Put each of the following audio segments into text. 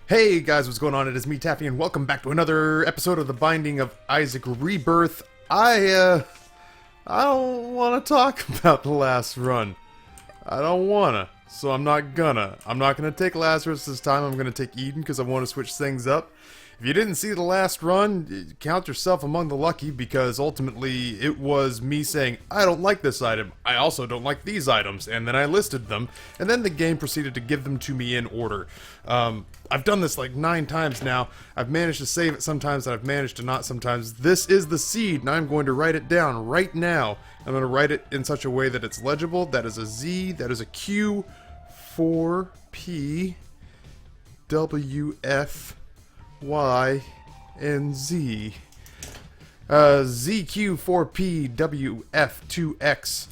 Hey guys, what's going on? It is me, Taffy, and welcome back to another episode of The Binding of Isaac Rebirth. I don't want to talk about the last run. I don't wanna, so I'm not gonna. I'm not gonna take Lazarus this time. I'm gonna take Eden because I want to switch things up. If you didn't see the last run, count yourself among the lucky, because ultimately it was me saying, I don't like this item, I also don't like these items, and then I listed them, and then the game proceeded to give them to me in order. I've done this like 9 times now. I've managed to save it sometimes, and I've managed to not sometimes. This is the seed, and I'm going to write it down right now. I'm going to write it in such a way that it's legible. That is a Z, that is a Q, 4P, WF, Y, and Z. ZQ4PWF2X.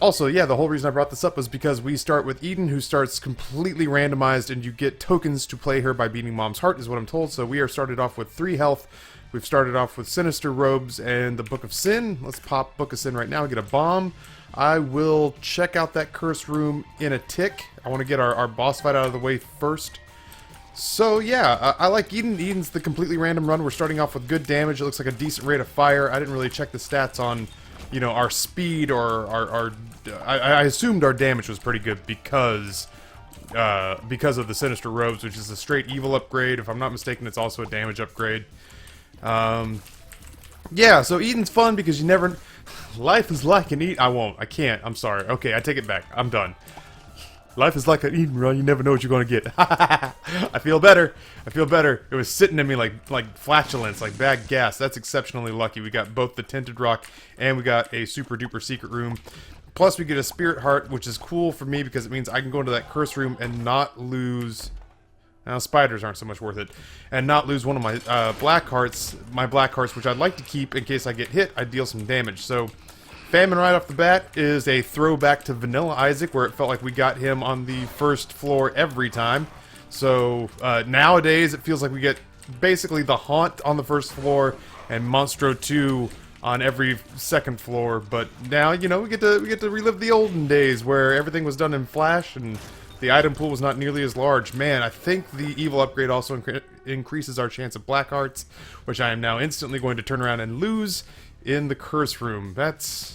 Also, yeah, the whole reason I brought this up was because we start with Eden, who starts completely randomized, and you get tokens to play her by beating Mom's Heart, is what I'm told. So we are started off with 3 health. We've started off with Sinister Robes and the Book of Sin. Let's pop Book of Sin right now and get a bomb. I will check out that curse room in a tick. I want to get our boss fight out of the way first. So yeah, I like Eden. Eden's the completely random run. We're starting off with good damage. It looks like a decent rate of fire. I didn't really check the stats on, you know, our speed or our I assumed our damage was pretty good because of the Sinister Robes, which is a straight evil upgrade. If I'm not mistaken, it's also a damage upgrade. Yeah, so Eden's fun because you never... Life is like an Eden... I can't. I'm sorry. Okay, I take it back. I'm done. Life is like an Eden run. You never know what you're going to get. I feel better. I feel better. It was sitting in me like flatulence, like bad gas. That's exceptionally lucky. We got both the Tinted Rock and we got a super duper secret room. Plus we get a Spirit Heart, which is cool for me because it means I can go into that curse room and not lose... Now, spiders aren't so much worth it. And not lose one of my black hearts, which I'd like to keep in case I get hit. I deal some damage. So... Famine right off the bat is a throwback to Vanilla Isaac, where it felt like we got him on the first floor every time. So nowadays it feels like we get basically the Haunt on the first floor and Monstro 2 on every second floor. But now, you know, we get to relive the olden days where everything was done in Flash and the item pool was not nearly as large. Man, I think the evil upgrade also increases our chance of black hearts, which I am now instantly going to turn around and lose in the curse room. That's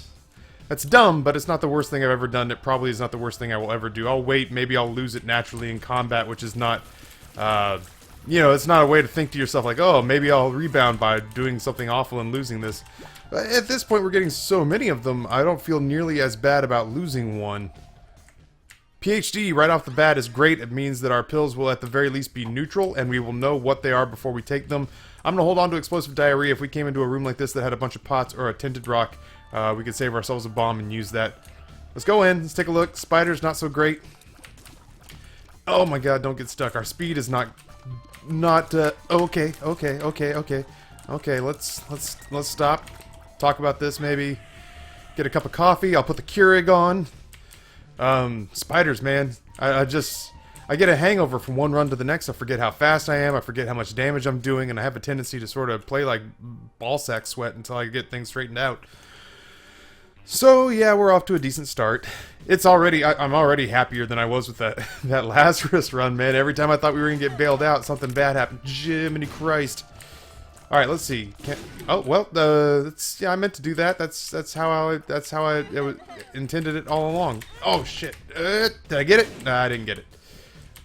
dumb, but it's not the worst thing I've ever done. It probably is not the worst thing I will ever do. I'll wait. Maybe I'll lose it naturally in combat, which is not, you know, it's not a way to think to yourself like, oh, maybe I'll rebound by doing something awful and losing this. But at this point, we're getting so many of them, I don't feel nearly as bad about losing one. PhD right off the bat is great. It means that our pills will at the very least be neutral, and we will know what they are before we take them. I'm going to hold on to Explosive Diarrhea. If we came into a room like this that had a bunch of pots or a Tinted Rock, we could save ourselves a bomb and use that. Let's go in. Let's take a look. Spiders, not so great. Oh my god, don't get stuck. Our speed is not... Okay, let's stop. Talk about this, maybe. Get a cup of coffee. I'll put the Keurig on. Spiders, man. I get a hangover from one run to the next. I forget how fast I am. I forget how much damage I'm doing, and I have a tendency to sort of play like ballsack sweat until I get things straightened out. So yeah, we're off to a decent start. It's already I'm already happier than I was with that Lazarus run, man. Every time I thought we were gonna get bailed out, something bad happened. Jiminy Christ! All right, let's see. Oh well, yeah, I meant to do that. That's how I intended it all along. Oh shit! Did I get it? Nah, I didn't get it.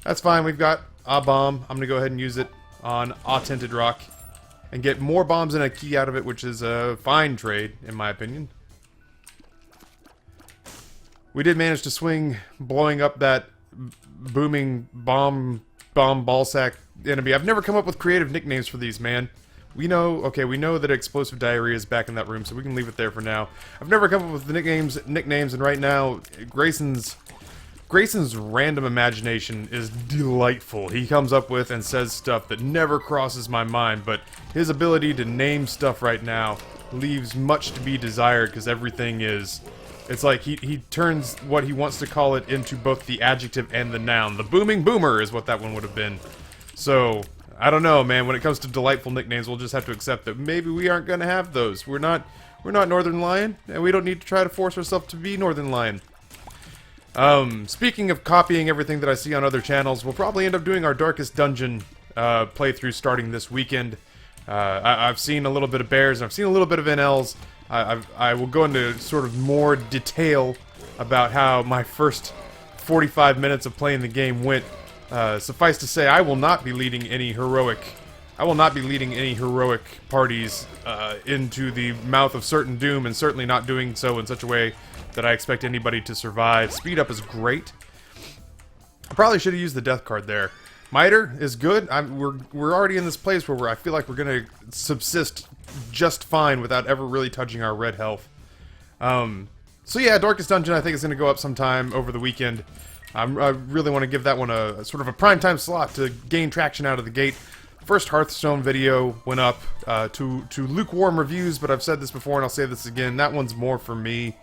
That's fine. We've got a bomb. I'm gonna go ahead and use it on a Tinted Rock and get more bombs and a key out of it, which is a fine trade in my opinion. We did manage to swing blowing up that booming bomb ballsack enemy. I've never come up with creative nicknames for these, man. We know that Explosive Diarrhea is back in that room, so we can leave it there for now. I've never come up with the nicknames, and right now, Grayson's random imagination is delightful. He comes up with and says stuff that never crosses my mind, but his ability to name stuff right now leaves much to be desired, because everything is... It's like he turns what he wants to call it into both the adjective and the noun. The Booming Boomer is what that one would have been. So... I don't know, man. When it comes to delightful nicknames, we'll just have to accept that maybe we aren't going to have those. We're not Northern Lion, and we don't need to try to force ourselves to be Northern Lion. Speaking of copying everything that I see on other channels, we'll probably end up doing our Darkest Dungeon playthrough starting this weekend. I've seen a little bit of bears, and I've seen a little bit of NLs. I will go into sort of more detail about how my first 45 minutes of playing the game went. Suffice to say, I will not be leading any heroic parties into the mouth of certain doom, and certainly not doing so in such a way that I expect anybody to survive. Speed up is great. I probably should have used the death card there. Miter is good. We're already in this place where I feel like we're gonna subsist just fine without ever really touching our red health. So yeah, Darkest Dungeon I think is gonna go up sometime over the weekend. I really want to give that one a sort of a primetime slot to gain traction out of the gate. First Hearthstone video went up to lukewarm reviews, but I've said this before and I'll say this again. That one's more for me.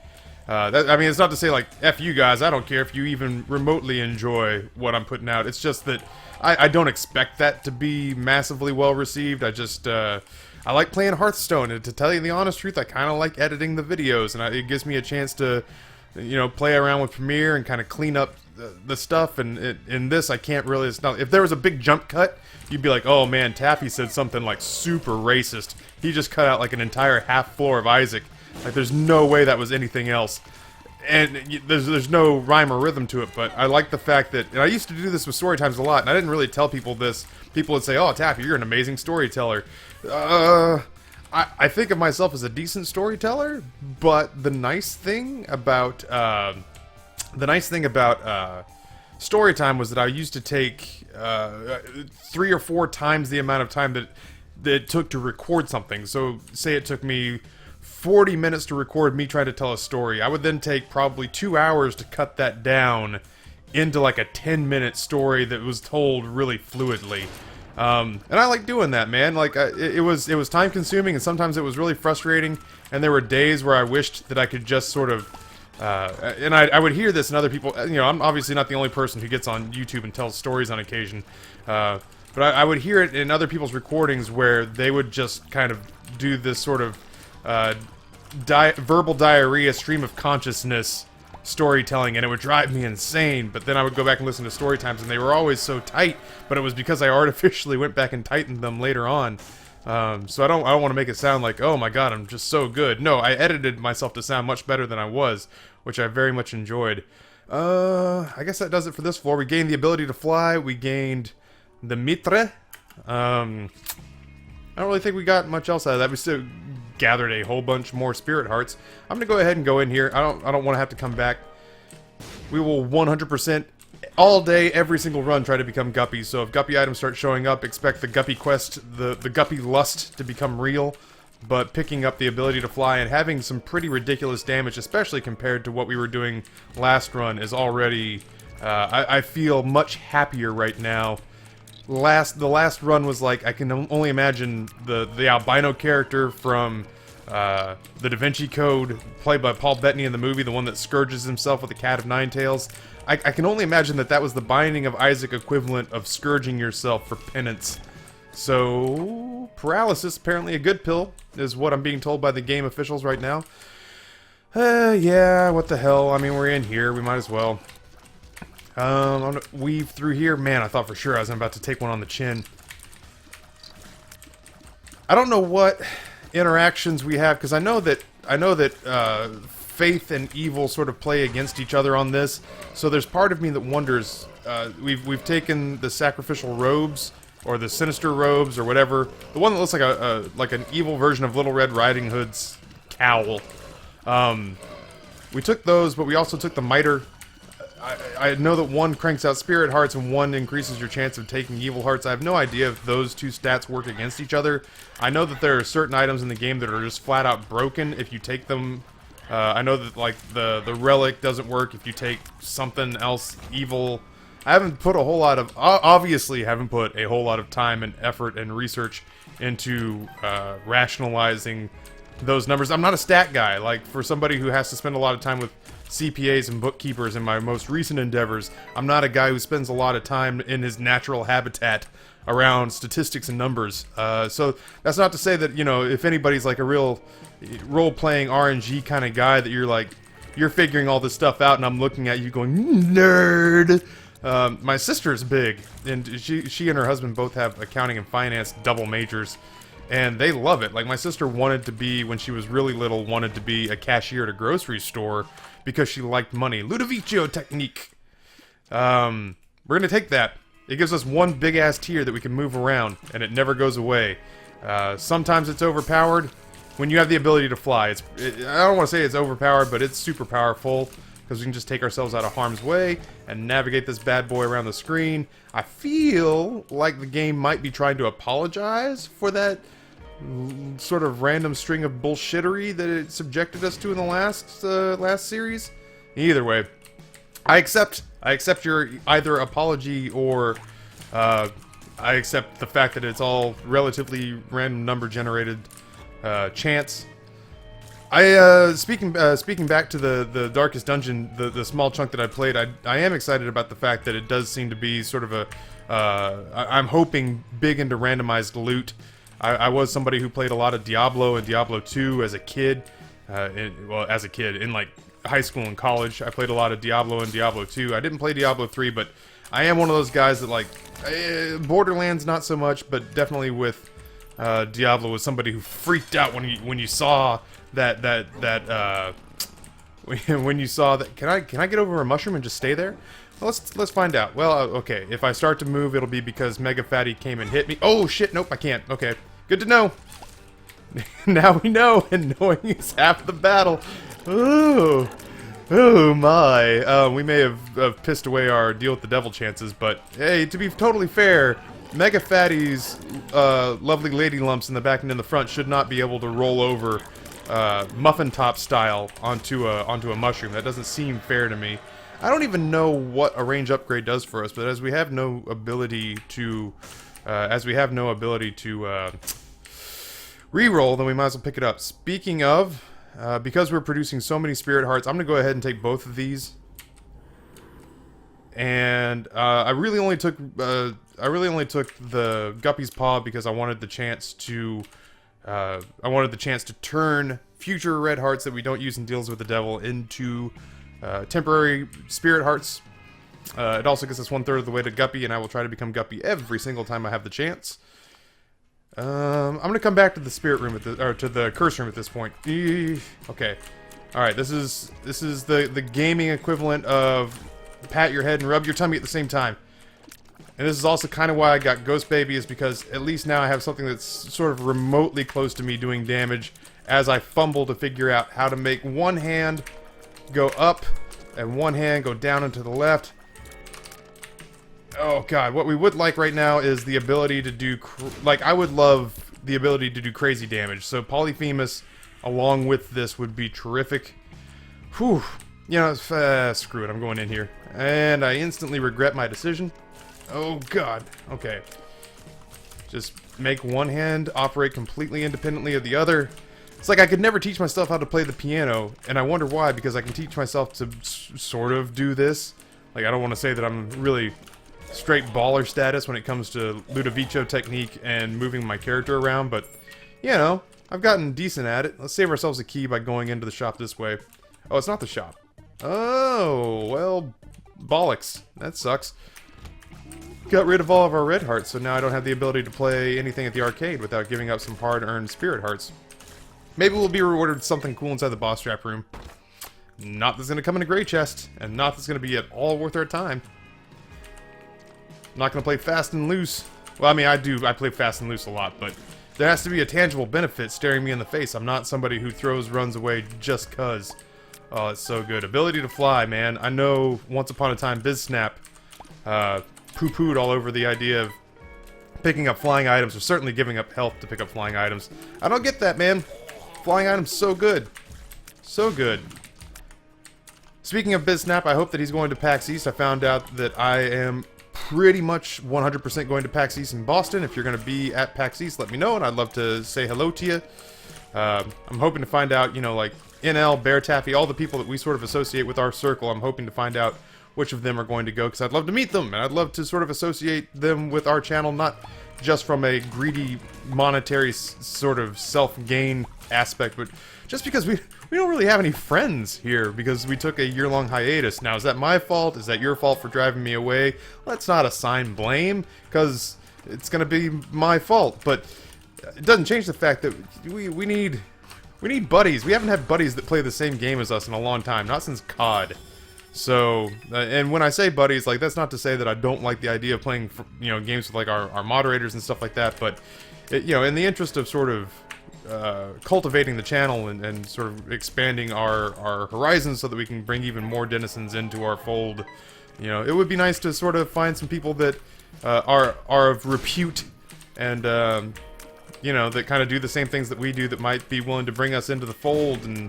I mean, it's not to say, like, F you guys, I don't care if you even remotely enjoy what I'm putting out. It's just that I don't expect that to be massively well received. I like playing Hearthstone, and to tell you the honest truth, I kind of like editing the videos, and it gives me a chance to, you know, play around with Premiere and kind of clean up the stuff, and in this, I can't really, it's not, if there was a big jump cut, you'd be like, oh man, Taffy said something, like, super racist. He just cut out, like, an entire half floor of Isaac. Like, there's no way that was anything else. And there's no rhyme or rhythm to it, but I like the fact that, and I used to do this with story times a lot, and I didn't really tell people this. People would say, oh, Taffy, you're an amazing storyteller. I think of myself as a decent storyteller, but the nice thing about story time was that I used to take 3 or 4 times the amount of time that it took to record something. So, say it took me 40 minutes to record me trying to tell a story. I would then take probably 2 hours to cut that down into like a 10-minute story that was told really fluidly. And I like doing that, man. Like, it was time consuming, and sometimes it was really frustrating, and there were days where I wished that I could just sort of, and I would hear this in other people, you know, I'm obviously not the only person who gets on YouTube and tells stories on occasion, but I would hear it in other people's recordings where they would just kind of do this sort of, verbal diarrhea, stream of consciousness storytelling, and it would drive me insane. But then I would go back and listen to story times, and they were always so tight, but it was because I artificially went back and tightened them later on. So I don't want to make it sound like, oh my god, I'm just so good. No, I edited myself to sound much better than I was, which I very much enjoyed. I guess that does it for this floor. We gained the ability to fly, we gained the mitre. I don't really think we got much else out of that. We still gathered a whole bunch more spirit hearts. I'm gonna go ahead and go in here. I don't want to have to come back. We will 100% all day, every single run, try to become guppies. So if guppy items start showing up, expect the guppy quest, the guppy lust to become real. But picking up the ability to fly and having some pretty ridiculous damage, especially compared to what we were doing last run, is already. I feel much happier right now. The last run was like, I can only imagine the albino character from the Da Vinci Code, played by Paul Bettany in the movie, the one that scourges himself with a cat of 9 tails. I can only imagine that was the Binding of Isaac equivalent of scourging yourself for penance. So, paralysis, apparently a good pill, is what I'm being told by the game officials right now. Yeah, what the hell, I mean, we're in here, we might as well. I'm gonna weave through here. Man, I thought for sure I was about to take one on the chin. I don't know what interactions we have, because I know that faith and evil sort of play against each other on this. So there's part of me that wonders. We've taken the sacrificial robes, or the sinister robes, or whatever. The one that looks like an evil version of Little Red Riding Hood's cowl. We took those, but we also took the mitre. I know that one cranks out spirit hearts and one increases your chance of taking evil hearts. I have no idea if those two stats work against each other. I know that there are certain items in the game that are just flat out broken if you take them. I know that, like, the relic doesn't work if you take something else evil. I haven't put a whole lot of, obviously haven't put a whole lot of time and effort and research into rationalizing those numbers. I'm not a stat guy. Like, for somebody who has to spend a lot of time with CPAs and bookkeepers in my most recent endeavors, I'm not a guy who spends a lot of time in his natural habitat around statistics and numbers. So that's not to say that, you know, if anybody's like a real role-playing RNG kind of guy, that you're like, you're figuring all this stuff out, and I'm looking at you going, nerd! My sister's big, and she and her husband both have accounting and finance double majors, and they love it. Like, my sister wanted to be, when she was really little, wanted to be a cashier at a grocery store because she liked money. Ludovico technique! We're gonna take that. It gives us one big-ass tier that we can move around, and it never goes away. Sometimes it's overpowered. When you have the ability to fly, I don't want to say it's overpowered, but it's super powerful, because we can just take ourselves out of harm's way and navigate this bad boy around the screen. I feel like the game might be trying to apologize for that sort of random string of bullshittery that it subjected us to in the last series. Either way, I accept your either apology or I accept the fact that it's all relatively random number generated chance. Speaking back to the Darkest Dungeon, the small chunk that I played, I am excited about the fact that it does seem to be sort of a I'm hoping big into randomized loot. I was somebody who played a lot of Diablo and Diablo 2 as a kid, in like high school and college. I played a lot of Diablo and Diablo 2. I didn't play Diablo 3, but I am one of those guys that like Borderlands not so much, but definitely with Diablo was somebody who freaked out when you saw that when you saw that. Can I get over a mushroom and just stay there? Well, let's find out. Well, okay. If I start to move, it'll be because McLaffyTaffy came and hit me. Oh shit! Nope, I can't. Okay, good to know. Now we know, and knowing is half the battle. Ooh. Oh my. We may have pissed away our deal with the devil chances, but hey, to be totally fair, McLaffyTaffy's lovely lady lumps in the back and in the front should not be able to roll over muffin top style onto a mushroom. That doesn't seem fair to me. I don't even know what a range upgrade does for us, but as we have no ability to reroll, then we might as well pick it up. Speaking of, because we're producing so many spirit hearts, I'm gonna go ahead and take both of these. And I really only took the Guppy's Paw because I wanted the chance to turn future red hearts that we don't use in Deals with the Devil into temporary spirit hearts. It also gets us 1/3 of the way to Guppy, and I will try to become Guppy every single time I have the chance. I'm gonna come back to the spirit room to the curse room at this point. Okay, all right. This is the gaming equivalent of pat your head and rub your tummy at the same time. And this is also kind of why I got Ghost Baby, is because at least now I have something that's sort of remotely close to me doing damage as I fumble to figure out how to make one hand go up and one hand go down and to the left. Oh god, what we would like right now is the ability to do, I would love the ability to do crazy damage. So Polyphemus along with this would be terrific. Whew. You know, screw it, I'm going in here. And I instantly regret my decision. Oh god. Okay. Just make one hand operate completely independently of the other. It's like I could never teach myself how to play the piano, and I wonder why, because I can teach myself to sort of do this. Like, I don't want to say that I'm really straight baller status when it comes to Ludovico technique and moving my character around, but, you know, I've gotten decent at it. Let's save ourselves a key by going into the shop this way. Oh, it's not the shop. Oh, well, bollocks. That sucks. Got rid of all of our red hearts, so now I don't have the ability to play anything at the arcade without giving up some hard-earned spirit hearts. Maybe we'll be rewarded with something cool inside the boss trap room. Not that's going to come in a gray chest, and not that's going to be at all worth our time. I'm not going to play fast and loose. Well, I mean, I play fast and loose a lot, but there has to be a tangible benefit staring me in the face. I'm not somebody who runs away just cuz. Oh, it's so good. Ability to fly, man. I know once upon a time BizSnap poo-pooed all over the idea of picking up flying items, or certainly giving up health to pick up flying items. I don't get that, man. Flying items, so good. So good. Speaking of BizSnap, I hope that he's going to PAX East. I found out that I am pretty much 100% going to PAX East in Boston. If you're going to be at PAX East, let me know, and I'd love to say hello to you. I'm hoping to find out, you know, like NL, Bear Taffy, all the people that we sort of associate with our circle. I'm hoping to find out which of them are going to go, because I'd love to meet them, and I'd love to sort of associate them with our channel, not just from a greedy monetary sort of self-gain aspect, but just because we don't really have any friends here because we took a year-long hiatus. Now, is that my fault? Is that your fault for driving me away? Let's not assign blame, because it's going to be my fault, but it doesn't change the fact that we need buddies. We haven't had buddies that play the same game as us in a long time, not since COD. So, and when I say buddies, like, that's not to say that I don't like the idea of playing, games with, like, our moderators and stuff like that, but, in the interest of sort of cultivating the channel and sort of expanding our horizons so that we can bring even more denizens into our fold, it would be nice to sort of find some people that are of repute and, that kind of do the same things that we do that might be willing to bring us into the fold and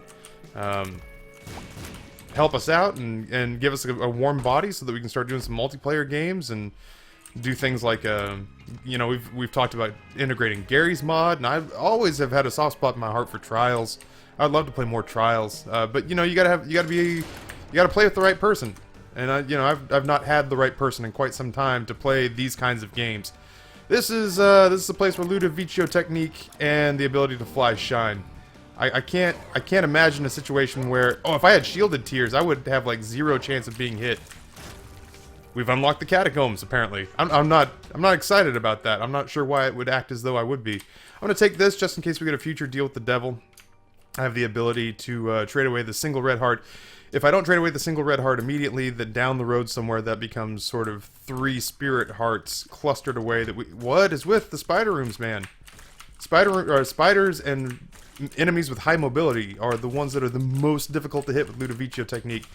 help us out and give us a warm body so that we can start doing some multiplayer games and do things like, we've talked about integrating Gary's mod, and I always have had a soft spot in my heart for Trials. I'd love to play more Trials, but you gotta play with the right person, and I've not had the right person in quite some time to play these kinds of games. This is a place where Ludovicio technique and the ability to fly shine. I can't imagine a situation where, if I had shielded tiers, I would have like 0 chance of being hit. We've unlocked the catacombs, apparently. I'm not excited about that. I'm not sure why it would act as though I would be. I'm gonna take this just in case we get a future deal with the devil. I have the ability to trade away the single red heart. If I don't trade away the single red heart immediately, then down the road somewhere that becomes sort of 3 spirit hearts clustered away. What is with the spider rooms, man? Spiders and enemies with high mobility are the ones that are the most difficult to hit with Ludovicio technique.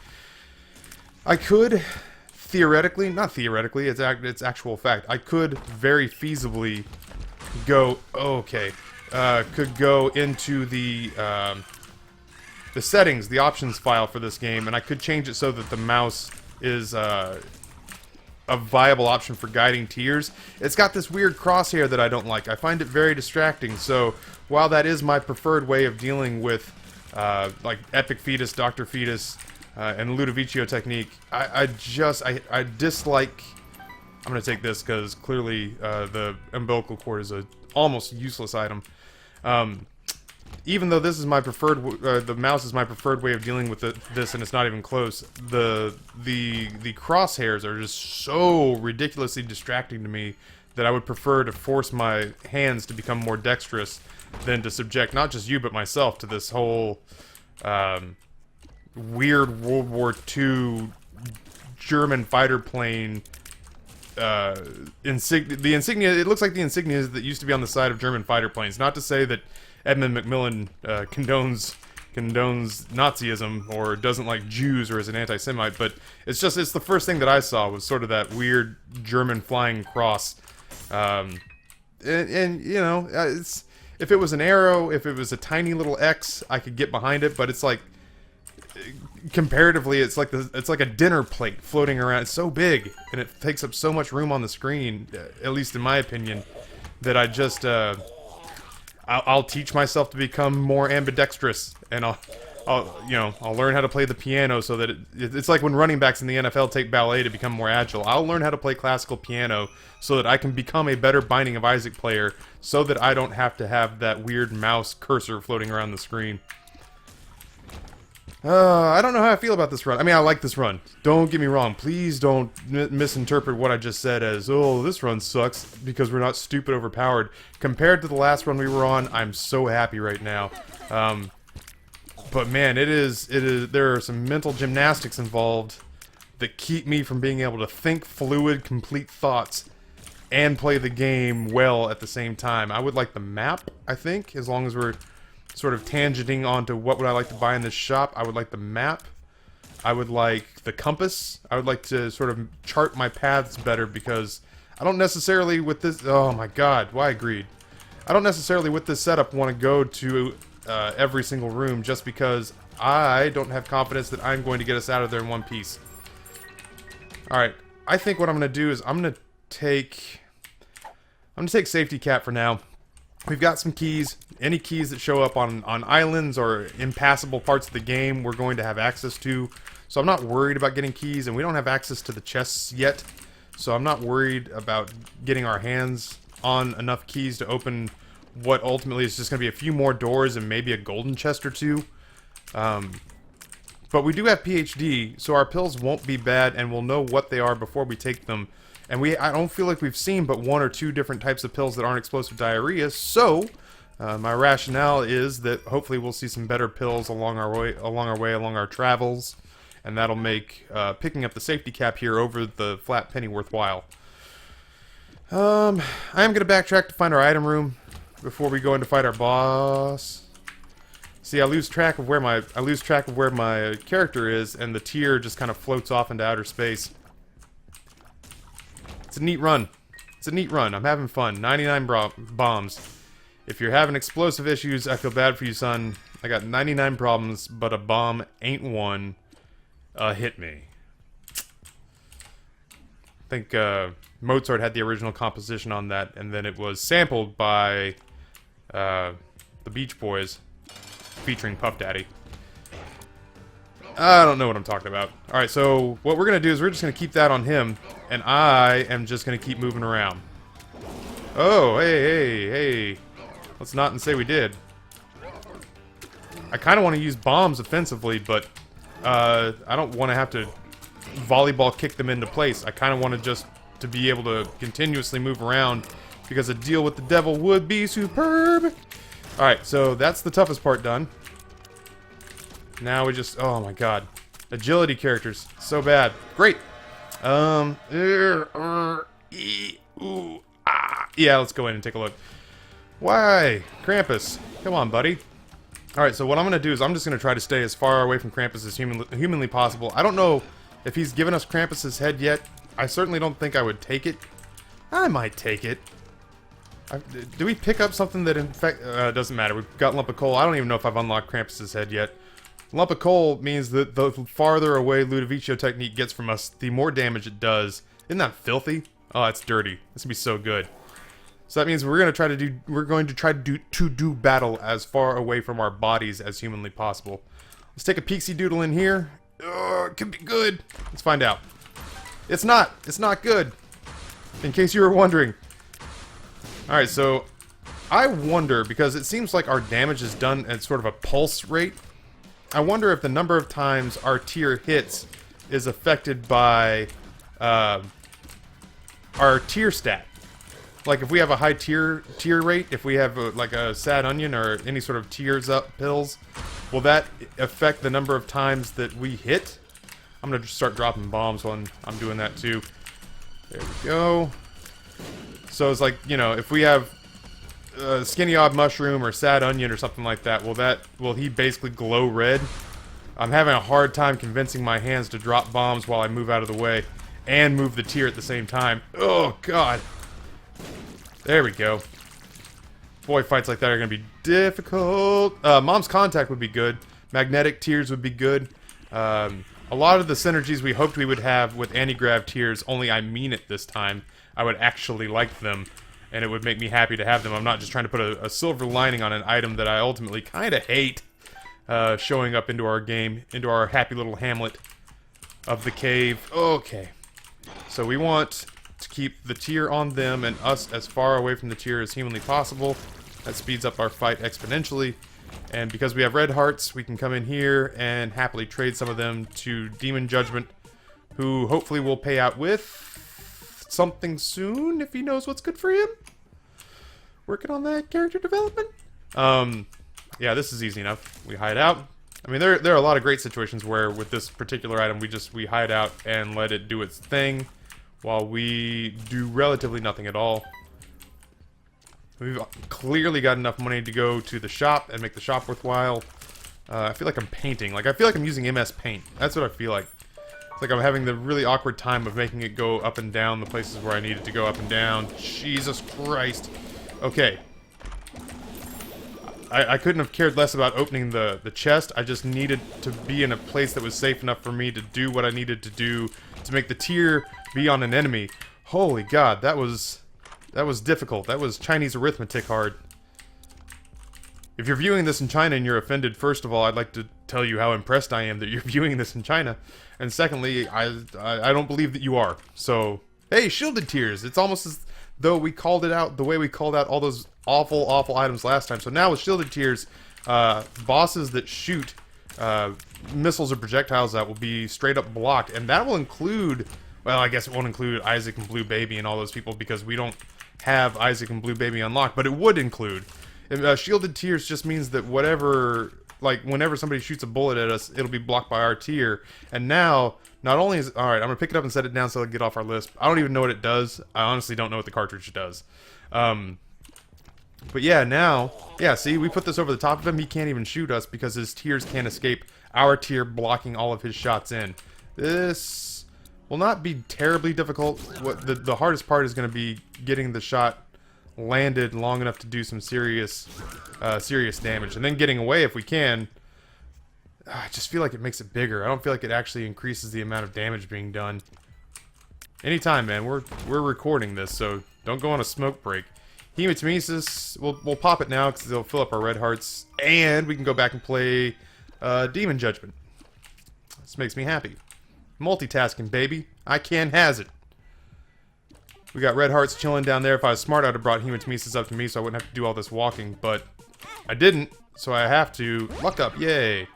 I could theoretically, not theoretically, it's actual fact. I could very feasibly go, could go into the settings, the options file for this game, and I could change it so that the mouse is a viable option for guiding tiers. It's got this weird crosshair that I don't like. I find it very distracting, so while that is my preferred way of dealing with like Epic Fetus, Dr. Fetus, and Ludovicio technique, I dislike... I'm going to take this because clearly the umbilical cord is a almost useless item. Even though this is my preferred, the mouse is my preferred way of dealing with this, and it's not even close. The crosshairs are just so ridiculously distracting to me that I would prefer to force my hands to become more dexterous than to subject not just you but myself to this whole weird World War II German fighter plane insignia. The insignia, it looks like the insignias that used to be on the side of German fighter planes. Not to say that Edmund Macmillan condones Nazism or doesn't like Jews or is an anti-Semite, but it's the first thing that I saw was sort of that weird German flying cross. It's, if it was an arrow, if it was a tiny little X, I could get behind it, but it's like, comparatively, it's like a dinner plate floating around. It's so big, and it takes up so much room on the screen, at least in my opinion, that I just, I'll teach myself to become more ambidextrous, and I'll learn how to play the piano so that it's like when running backs in the NFL take ballet to become more agile. I'll learn how to play classical piano so that I can become a better Binding of Isaac player, so that I don't have to have that weird mouse cursor floating around the screen. I don't know how I feel about this run. I mean, I like this run. Don't get me wrong. Please don't misinterpret what I just said as, oh, this run sucks because we're not stupid overpowered. Compared to the last run we were on, I'm so happy right now. But man, there are some mental gymnastics involved that keep me from being able to think fluid, complete thoughts and play the game well at the same time. I would like the map, I think, as long as we're sort of tangenting onto what would I like to buy in this shop. I would like the map. I would like the compass. I would like to sort of chart my paths better, because I don't necessarily with this... Oh my god, why agreed? I don't necessarily with this setup want to go to every single room just because I don't have confidence that I'm going to get us out of there in one piece. Alright, I think what I'm going to do is I'm going to take Safety Cat for now. We've got some keys. Any keys that show up on islands or impassable parts of the game, we're going to have access to. So I'm not worried about getting keys, and we don't have access to the chests yet. So I'm not worried about getting our hands on enough keys to open what ultimately is just going to be a few more doors and maybe a golden chest or two. But we do have PhD, so our pills won't be bad, and we'll know what they are before we take them. And I don't feel like we've seen but 1 or 2 different types of pills that aren't explosive diarrhea, so my rationale is that hopefully we'll see some better pills along our travels, and that'll make picking up the safety cap here over the flat penny worthwhile. I am going to backtrack to find our item room before we go in to fight our boss. See, I lose track of where my character is, and the tier just kind of floats off into outer space. It's a neat run. It's a neat run. I'm having fun. 99 bombs. If you're having explosive issues, I feel bad for you, son. I got 99 problems, but a bomb ain't one. Hit me. I think Mozart had the original composition on that, and then it was sampled by the Beach Boys, featuring Puff Daddy. I don't know what I'm talking about. Alright, so what we're going to do is we're just going to keep that on him, and I am just going to keep moving around. Oh, hey. Let's not and say we did. I kind of want to use bombs offensively, but I don't want to have to volleyball kick them into place. I kind of want to be able to continuously move around, because a deal with the devil would be superb. Alright, so that's the toughest part done. Now we just... oh my god. Agility characters. So bad. Great. Yeah, let's go in and take a look. Why? Krampus. Come on, buddy. Alright, so what I'm going to do is I'm just going to try to stay as far away from Krampus as humanly possible. I don't know if he's given us Krampus's head yet. I certainly don't think I would take it. I might take it. Do we pick up something that doesn't matter. We've got Lump of Coal. I don't even know if I've unlocked Krampus's head yet. Lump of Coal means that the farther away Ludovicio technique gets from us, the more damage it does. Isn't that filthy? Oh, that's dirty. This would be so good. So that means we're going to try to do battle as far away from our bodies as humanly possible. Let's take a peeksy doodle in here. It could be good. Let's find out. It's not. It's not good. In case you were wondering. Alright, so I wonder, because it seems like our damage is done at sort of a pulse rate. I wonder if the number of times our tier hits is affected by our tier stat. Like if we have a high tier rate, if we have like a sad onion or any sort of tears up pills, will that affect the number of times that we hit? I'm gonna just start dropping bombs while I'm doing that too. There we go. So it's like, you know, if we have Skinny Odd Mushroom or Sad Onion or something like that, will he basically glow red? I'm having a hard time convincing my hands to drop bombs while I move out of the way and move the tier at the same time. Oh, God. There we go. Boy, fights like that are going to be difficult. Mom's Contact would be good. Magnetic Tears would be good. A lot of the synergies we hoped we would have with anti-grav tears, only I mean it this time. I would actually like them, and it would make me happy to have them. I'm not just trying to put a silver lining on an item that I ultimately kind of hate showing up into our game, into our happy little hamlet of the cave. Okay. So we want to keep the tier on them and us as far away from the tier as humanly possible. That speeds up our fight exponentially. And because we have red hearts, we can come in here and happily trade some of them to Demon Judgment, who hopefully will pay out with something soon if he knows what's good for him. Working on that character development. Yeah, this is easy enough. We hide out. I mean, there are a lot of great situations where with this particular item we hide out and let it do its thing while we do relatively nothing at all. We've clearly got enough money to go to the shop and make the shop worthwhile. I feel like I'm painting. Like, I feel like I'm using MS Paint. That's what I feel like. It's like I'm having the really awkward time of making it go up and down the places where I need it to go up and down. Jesus Christ. Okay. I couldn't have cared less about opening the chest. I just needed to be in a place that was safe enough for me to do what I needed to do to make the tier be on an enemy. Holy God, that was difficult. That was Chinese arithmetic hard. If you're viewing this in China and you're offended, first of all, I'd like to tell you how impressed I am that you're viewing this in China. And secondly, I don't believe that you are. So, hey, shielded tears. It's almost as... though we called it out the way we called out all those awful items last time. So now with shielded tiers, bosses that shoot missiles or projectiles that will be straight up blocked, and that will include, well, I guess it won't include Isaac and Blue Baby and all those people because we don't have Isaac and Blue Baby unlocked, but it would include. Shielded tiers just means that whatever, like, whenever somebody shoots a bullet at us, it'll be blocked by our tier. And now, not only is... Alright, I'm gonna pick it up and set it down so I can get off our list. I don't even know what it does. I honestly don't know what the cartridge does. But yeah, now... Yeah, see, we put this over the top of him. He can't even shoot us because his tiers can't escape our tier blocking all of his shots in. This will not be terribly difficult. What the hardest part is going to be getting the shot landed long enough to do some serious damage, and then getting away if we can. I just feel like it makes it bigger. I don't feel like it actually increases the amount of damage being done. Anytime, man. We're recording this, so don't go on a smoke break. Hematemesis, we'll pop it now because they'll fill up our red hearts, and we can go back and play Demon Judgment. This makes me happy. Multitasking, baby. I can has it. We got red hearts chilling down there. If I was smart, I'd have brought Hematemesis up to me so I wouldn't have to do all this walking, but I didn't, so I have to. Luck up, yay.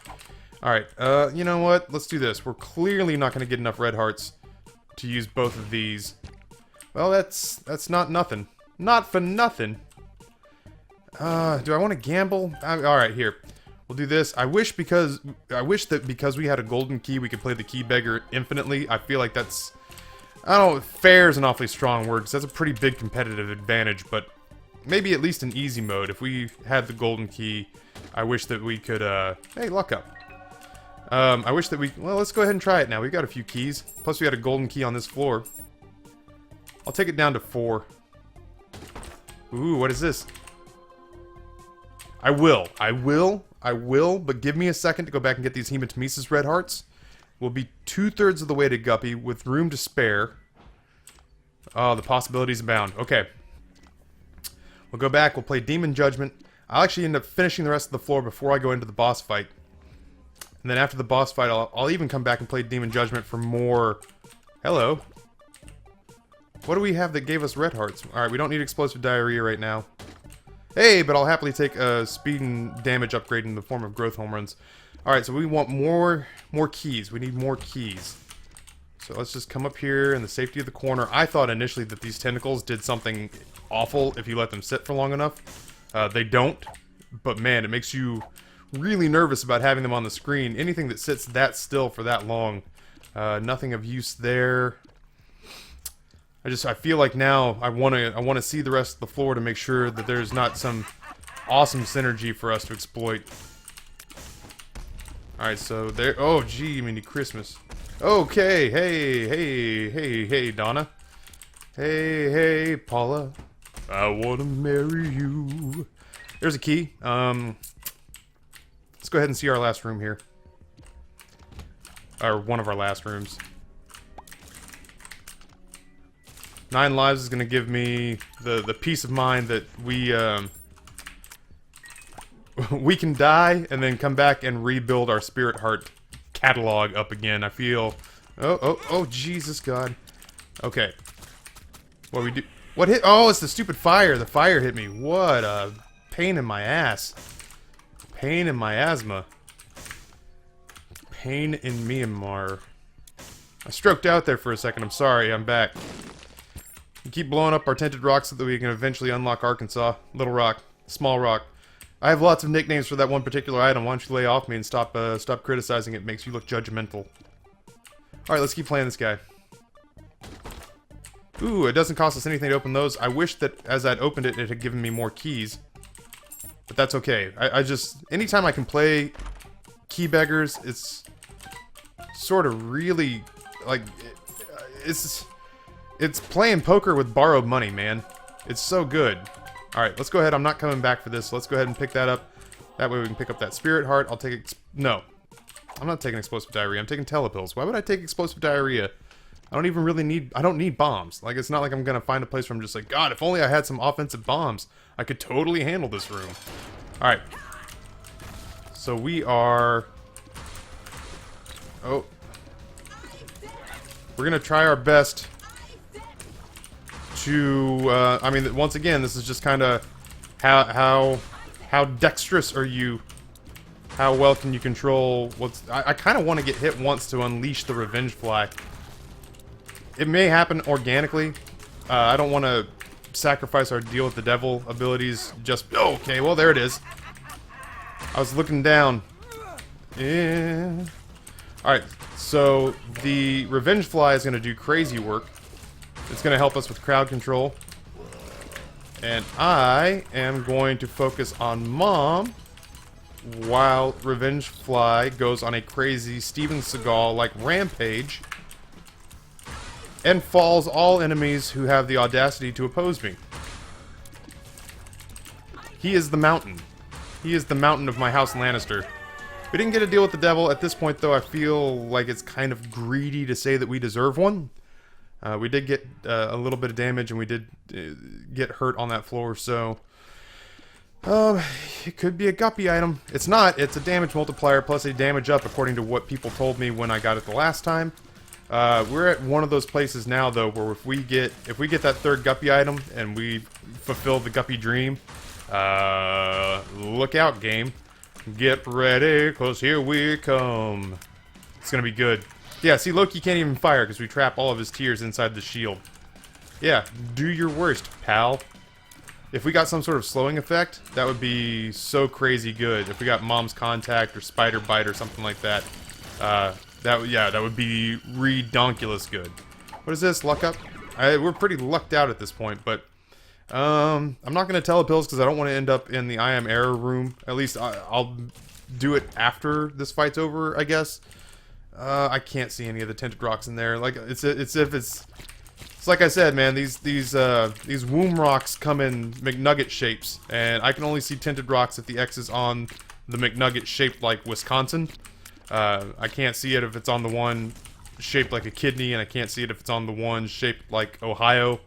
Alright, you know what? Let's do this. We're clearly not going to get enough red hearts to use both of these. Well, that's not nothing. Not for nothing. Do I want to gamble? Alright, here. We'll do this. I wish that because we had a golden key, we could play the key beggar infinitely. I feel like that's... I don't know, fair is an awfully strong word, because that's a pretty big competitive advantage, but maybe at least in easy mode, if we had the golden key, I wish that we could, hey, luck up. I wish that we... Well, let's go ahead and try it now. We've got a few keys. Plus, we had a golden key on this floor. I'll take it down to 4. Ooh, what is this? I will, but give me a second to go back and get these Hematemesis red hearts. We'll be 2/3 of the way to Guppy with room to spare. Oh, the possibilities abound. Okay. We'll go back, we'll play Demon Judgment. I'll actually end up finishing the rest of the floor before I go into the boss fight. And then after the boss fight, I'll even come back and play Demon Judgment for more... Hello. What do we have that gave us red hearts? Alright, we don't need explosive diarrhea right now. Hey, but I'll happily take a speed and damage upgrade in the form of growth home runs. Alright, so we want more keys. We need more keys. So let's just come up here in the safety of the corner. I thought initially that these tentacles did something awful if you let them sit for long enough. They don't. But man, it makes you really nervous about having them on the screen. Anything that sits that still for that long. Nothing of use there. I feel like now I want to see the rest of the floor to make sure that there's not some awesome synergy for us to exploit. Alright, so there... Oh, gee, Merry Christmas. Okay, hey, Donna. Hey, Paula. I want to marry you. There's a key. Let's go ahead and see our last room here. Or one of our last rooms. 9 lives is going to give me the peace of mind that we can die and then come back and rebuild our spirit heart catalog up again. I feel... Oh, Jesus God. Okay. What we do... What hit... Oh, it's the stupid fire. The fire hit me. What a pain in my ass. Pain in my asthma. Pain in Myanmar. I stroked out there for a second. I'm sorry. I'm back. We keep blowing up our tinted rocks so that we can eventually unlock Arkansas. Little Rock. Small Rock. I have lots of nicknames for that one particular item. Why don't you lay off me and stop criticizing it? It makes you look judgmental. Alright, let's keep playing this guy. Ooh, it doesn't cost us anything to open those. I wish that as I'd opened it, it had given me more keys. But that's okay. I just... Anytime I can play key beggars, it's sort of really... Like, it's playing poker with borrowed money, man. It's so good. Alright, let's go ahead. I'm not coming back for this. So let's go ahead and pick that up. That way we can pick up that spirit heart. I'll take... No. I'm not taking explosive diarrhea. I'm taking telepills. Why would I take explosive diarrhea? I don't even really need... I don't need bombs. Like, it's not like I'm gonna find a place where I'm just like, God, if only I had some offensive bombs, I could totally handle this room. Alright. So we are... Oh. We're gonna try our best to, I mean, once again, this is just kind of how dexterous are you? How well can you control what's... I kind of want to get hit once to unleash the revenge fly. It may happen organically. I don't want to sacrifice our deal with the devil abilities just... Oh, okay, well, there it is. I was looking down. Yeah. Alright, so the revenge fly is going to do crazy work. It's going to help us with crowd control. And I am going to focus on Mom while Revenge Fly goes on a crazy Steven Seagal-like rampage and falls all enemies who have the audacity to oppose me. He is the mountain. He is the mountain of my House Lannister. We didn't get a deal with the devil. At this point, though, I feel like it's kind of greedy to say that we deserve one. We did get a little bit of damage, and we did get hurt on that floor, so... it could be a guppy item. It's not. It's a damage multiplier plus a damage up, according to what people told me when I got it the last time. We're at one of those places now, though, where if we get that third guppy item, and we fulfill the guppy dream, look out, game. Get ready, because here we come. It's gonna be good. Yeah, see, Loki can't even fire because we trap all of his tears inside the shield. Yeah, do your worst, pal. If we got some sort of slowing effect, that would be so crazy good. If we got Mom's Contact or Spider Bite or something like that, that would be redonkulous good. What is this? Luck up? We're pretty lucked out at this point, but I'm not going to telepills because I don't want to end up in the I am error room. At least I'll do it after this fight's over, I guess. I can't see any of the tinted rocks in there. Like it's like I said, man. These womb rocks come in McNugget shapes, and I can only see tinted rocks if the X is on the McNugget shaped like Wisconsin. I can't see it if it's on the one shaped like a kidney, and I can't see it if it's on the one shaped like Ohio.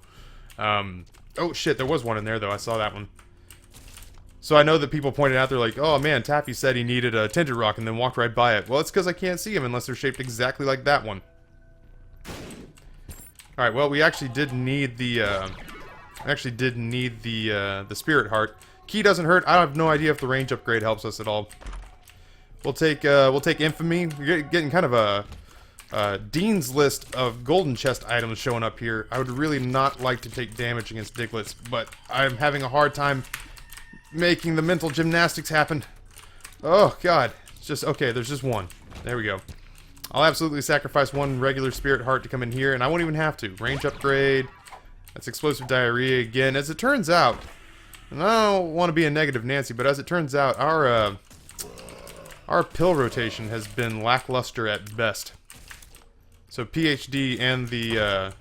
Oh shit, there was one in there though. I saw that one. So I know that people pointed out, they're like, oh man, Taffy said he needed a tinted rock and then walked right by it. Well, it's because I can't see them unless they're shaped exactly like that one. Alright, well, we actually did need the, the spirit heart. Key doesn't hurt. I have no idea if the range upgrade helps us at all. We'll take infamy. We're getting kind of a Dean's list of golden chest items showing up here. I would really not like to take damage against Diglets, but I'm having a hard time making the mental gymnastics happen. Oh, God. It's just, okay, there's just one. There we go. I'll absolutely sacrifice one regular spirit heart to come in here, and I won't even have to. Range upgrade. That's explosive diarrhea again. As it turns out, and I don't want to be a negative Nancy, but as it turns out, our pill rotation has been lackluster at best. So PhD and the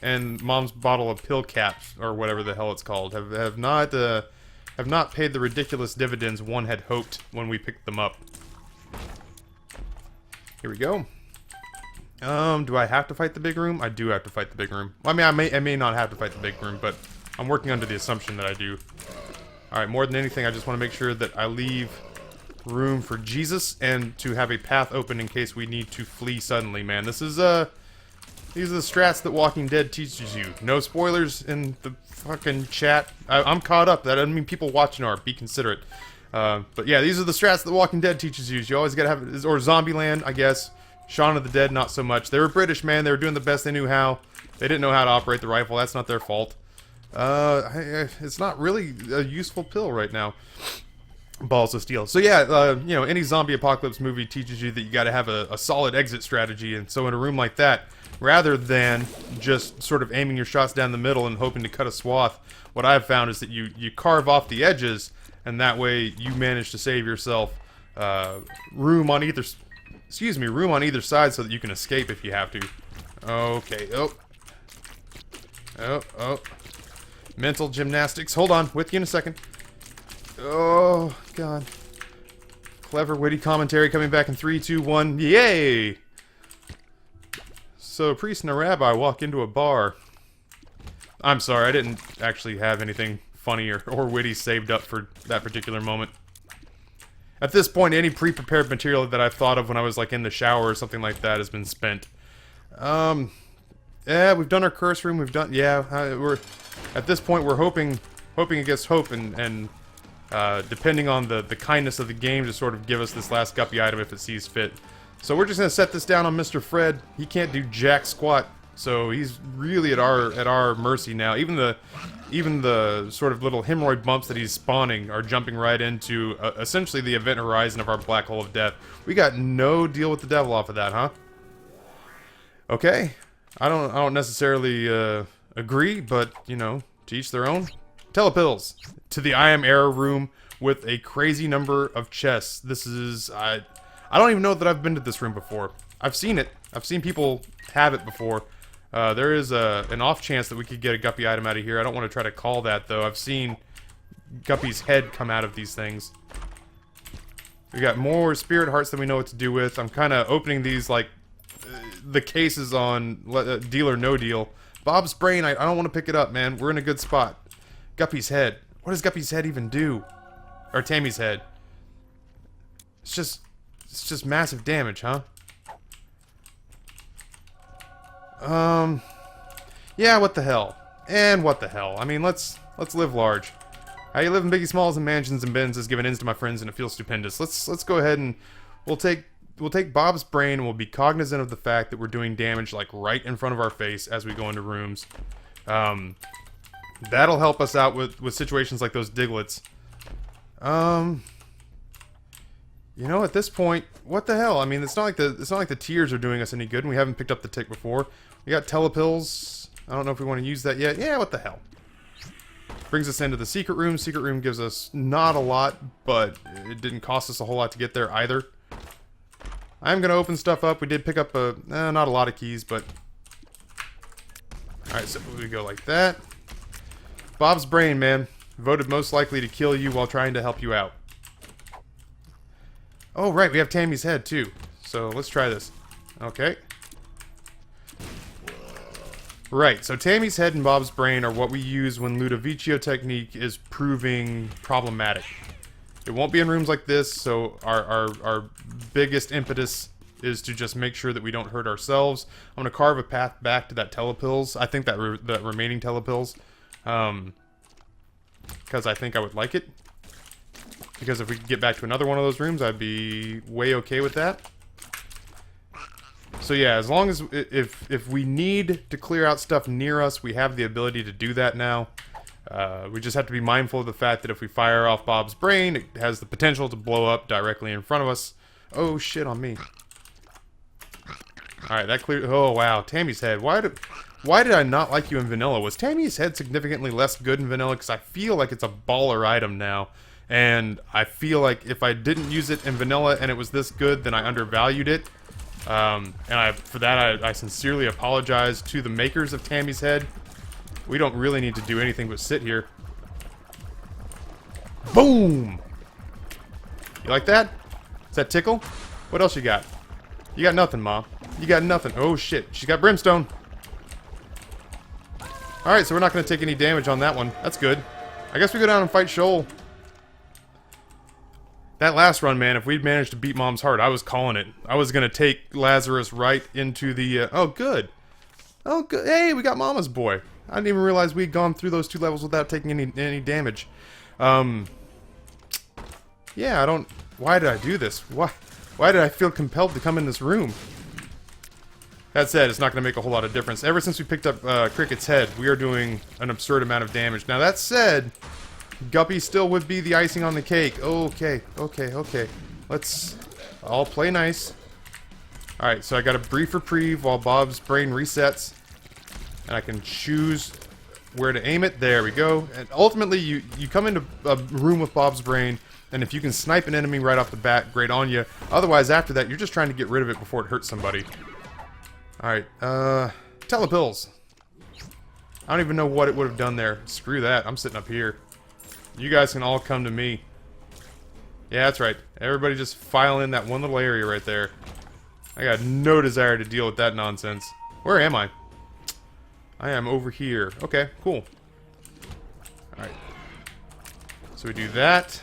and Mom's bottle of pill caps, or whatever the hell it's called, have not paid the ridiculous dividends one had hoped when we picked them up. Here we go. Do I have to fight the big room? I do have to fight the big room. Well, I mean, I may not have to fight the big room, but I'm working under the assumption that I do. Alright, more than anything, I just want to make sure that I leave room for Jesus and to have a path open in case we need to flee suddenly, man. This is, these are the strats that Walking Dead teaches you. No spoilers in the fucking chat. I'm caught up. That doesn't mean people watching are. Be considerate. But yeah, these are the strats that Walking Dead teaches you. You always gotta have, or Zombieland, I guess. Shaun of the Dead, not so much. They were British, man. They were doing the best they knew how. They didn't know how to operate the rifle. That's not their fault. It's not really a useful pill right now. Balls of steel. So yeah, you know, any zombie apocalypse movie teaches you that you gotta have a solid exit strategy. And so in a room like that, rather than just sort of aiming your shots down the middle and hoping to cut a swath, what I've found is that you carve off the edges, and that way you manage to save yourself room on either side so that you can escape if you have to. Okay. Oh. Mental gymnastics. Hold on. With you in a second. Oh, God. Clever, witty commentary coming back in 3, 2, 1. Yay! So, a priest and a rabbi walk into a bar. I'm sorry, I didn't actually have anything funny or witty saved up for that particular moment. At this point, any pre-prepared material that I thought of when I was like in the shower or something like that has been spent. Yeah, we've done our curse room. We've done... Yeah, we're... At this point, we're hoping against hope and depending on the kindness of the game to sort of give us this last guppy item if it sees fit. So we're just going to set this down on Mr. Fred. He can't do jack squat, so he's really at our mercy now. Even the sort of little hemorrhoid bumps that he's spawning are jumping right into essentially the event horizon of our black hole of death. We got no deal with the devil off of that, huh? Okay. I don't necessarily agree, but you know, to each their own. Telepills to the I am error room with a crazy number of chests. This is I don't even know that I've been to this room before. I've seen it. I've seen people have it before. There is an off chance that we could get a guppy item out of here. I don't want to try to call that though. I've seen Guppy's head come out of these things. We got more spirit hearts than we know what to do with. I'm kind of opening these like the cases on deal or no deal. Bob's brain, I don't want to pick it up, man. We're in a good spot. Guppy's head. What does Guppy's head even do? Or Tammy's head. It's just massive damage, huh? Yeah, what the hell? And what the hell? I mean, let's live large. How you live in Biggie Smalls and mansions and bins is given ins to my friends and it feels stupendous. Let's go ahead and we'll take Bob's brain and we'll be cognizant of the fact that we're doing damage like right in front of our face as we go into rooms. That'll help us out with situations like those diglets. You know, at this point, what the hell? I mean, it's not like the tears are doing us any good, and we haven't picked up the tick before. We got telepills. I don't know if we want to use that yet. Yeah, what the hell? Brings us into the secret room. Secret room gives us not a lot, but it didn't cost us a whole lot to get there either. I'm gonna open stuff up. We did pick up not a lot of keys, but all right. So we go like that. Bob's brain, man, voted most likely to kill you while trying to help you out. Oh, right, we have Tammy's head, too. So, let's try this. Okay. Right, so Tammy's head and Bob's brain are what we use when Ludovicio technique is proving problematic. It won't be in rooms like this, so our biggest impetus is to just make sure that we don't hurt ourselves. I'm going to carve a path back to that telepills. I think that remaining telepills. Because I think I would like it. Because if we could get back to another one of those rooms, I'd be way okay with that. So yeah, as long as if we need to clear out stuff near us, we have the ability to do that now. We just have to be mindful of the fact that if we fire off Bob's brain, it has the potential to blow up directly in front of us. Oh shit on me. Alright, that cleared. Oh wow, Tammy's head. Why did I not like you in vanilla? Was Tammy's head significantly less good in vanilla? Because I feel like it's a baller item now. And I feel like if I didn't use it in vanilla and it was this good, then I undervalued it. For that, I sincerely apologize to the makers of Tammy's head. We don't really need to do anything but sit here. Boom! You like that? Does that tickle? What else you got? You got nothing, Ma. You got nothing. Oh shit, she's got brimstone. Alright, so we're not going to take any damage on that one. That's good. I guess we go down and fight Shoal. That last run, man, if we'd managed to beat Mom's heart, I was calling it. I was going to take Lazarus right into the... oh, good. Oh, good. Hey, we got Mama's boy. I didn't even realize we'd gone through those 2 levels without taking any damage. Yeah, I don't... Why did I do this? Why did I feel compelled to come in this room? That said, it's not going to make a whole lot of difference. Ever since we picked up Cricket's head, we are doing an absurd amount of damage. Now, that said... Guppy still would be the icing on the cake. Okay. Let's all play nice. Alright, so I got a brief reprieve while Bob's brain resets. And I can choose where to aim it. There we go. And ultimately, you come into a room with Bob's brain, and if you can snipe an enemy right off the bat, great on you. Otherwise, after that, you're just trying to get rid of it before it hurts somebody. Alright, telepills. I don't even know what it would have done there. Screw that. I'm sitting up here. You guys can all come to me. Yeah, that's right. Everybody just file in that one little area right there. I got no desire to deal with that nonsense. Where am I? I am over here. Okay, cool. Alright. So we do that.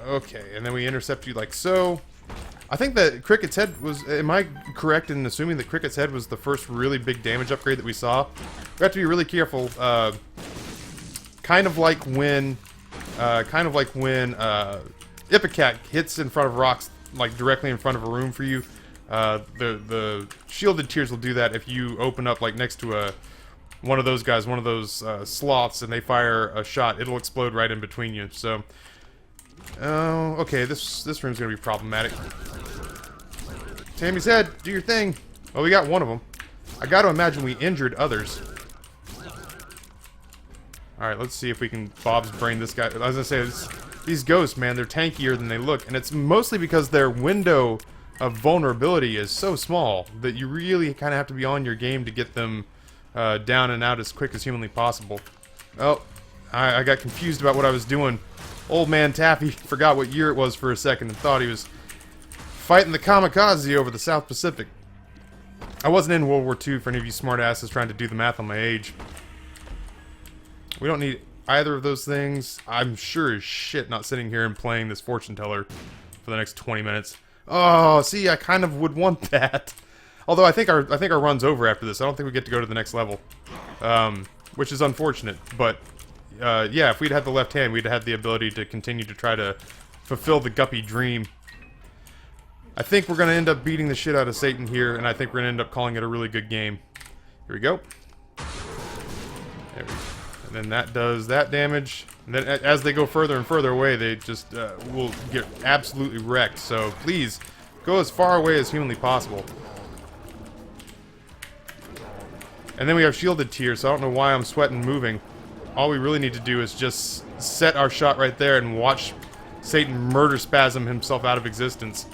Okay, and then we intercept you like so. I think that Cricket's Head was... Am I correct in assuming that Cricket's Head was the first really big damage upgrade that we saw? We have to be really careful. Kind of like when Ipecac hits in front of rocks, like directly in front of a room for you. The shielded tiers will do that if you open up like next to one of those guys, one of those sloths, and they fire a shot. It'll explode right in between you. So, okay, this room's gonna be problematic. Tammy's Head, do your thing. Well, we got one of them. I got to imagine we injured others. All right, let's see if we can Bob's brain this guy. I was gonna say these ghosts, man, they're tankier than they look, and it's mostly because their window of vulnerability is so small that you really kind of have to be on your game to get them down and out as quick as humanly possible. Oh, I got confused about what I was doing. Old man Taffy forgot what year it was for a second and thought he was fighting the kamikaze over the South Pacific. I wasn't in World War II for any of you smartasses trying to do the math on my age. We don't need either of those things. I'm sure as shit not sitting here and playing this fortune teller for the next 20 minutes. Oh, see, I kind of would want that. Although I think our run's over after this. I don't think we get to go to the next level, which is unfortunate. But yeah, if we'd had the left hand, we'd had the ability to continue to try to fulfill the Guppy dream. I think we're gonna end up beating the shit out of Satan here, and I think we're gonna end up calling it a really good game. Here we go. There we go. And then that does that damage. And then as they go further and further away, they just will get absolutely wrecked. So please, go as far away as humanly possible. And then we have shielded tiers, so I don't know why I'm sweating moving. All we really need to do is just set our shot right there and watch Satan murder spasm himself out of existence.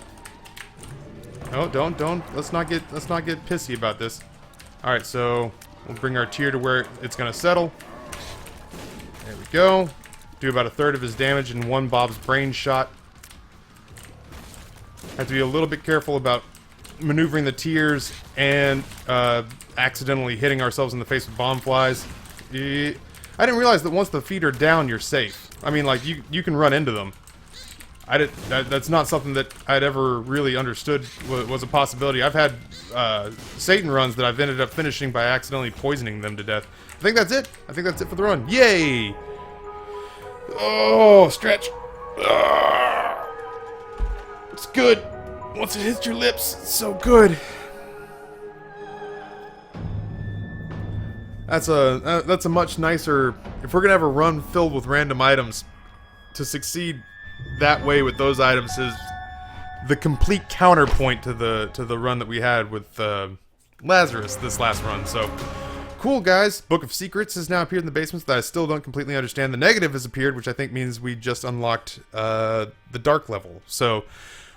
No, don't. Let's not get pissy about this. All right, so we'll bring our tier to where it's gonna settle. There we go. Do about a third of his damage in one Bob's brain shot. Have to be a little bit careful about maneuvering the tiers and accidentally hitting ourselves in the face with bomb flies. I didn't realize that once the feet are down, you're safe. I mean, like, you can run into them. That's not something that I'd ever really understood was a possibility. I've had Satan runs that I've ended up finishing by accidentally poisoning them to death. I think that's it. I think that's it for the run. Yay! Oh, stretch. It's good. Once it hits your lips, it's so good. That's a much nicer... If we're gonna have a run filled with random items, to succeed that way with those items is the complete counterpoint to the run that we had with Lazarus this last run. So cool, guys. Book of Secrets has now appeared in the basements that I still don't completely understand. The negative has appeared, which I think means we just unlocked the dark level. So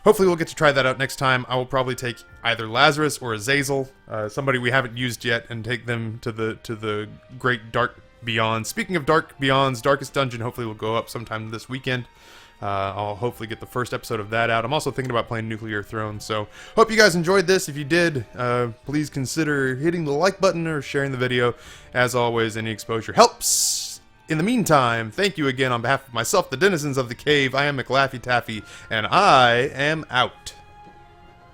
hopefully we'll get to try that out next time. I will probably take either Lazarus or Azazel, somebody we haven't used yet, and take them to the great dark beyond. Speaking of dark beyonds, Darkest Dungeon hopefully will go up sometime this weekend. I'll hopefully get the first episode of that out. I'm also thinking about playing Nuclear Throne, so hope you guys enjoyed this. If you did, please consider hitting the like button or sharing the video. As always, any exposure helps. In the meantime, thank you again on behalf of myself, the denizens of the cave. I am McLaffyTaffy, and I am out.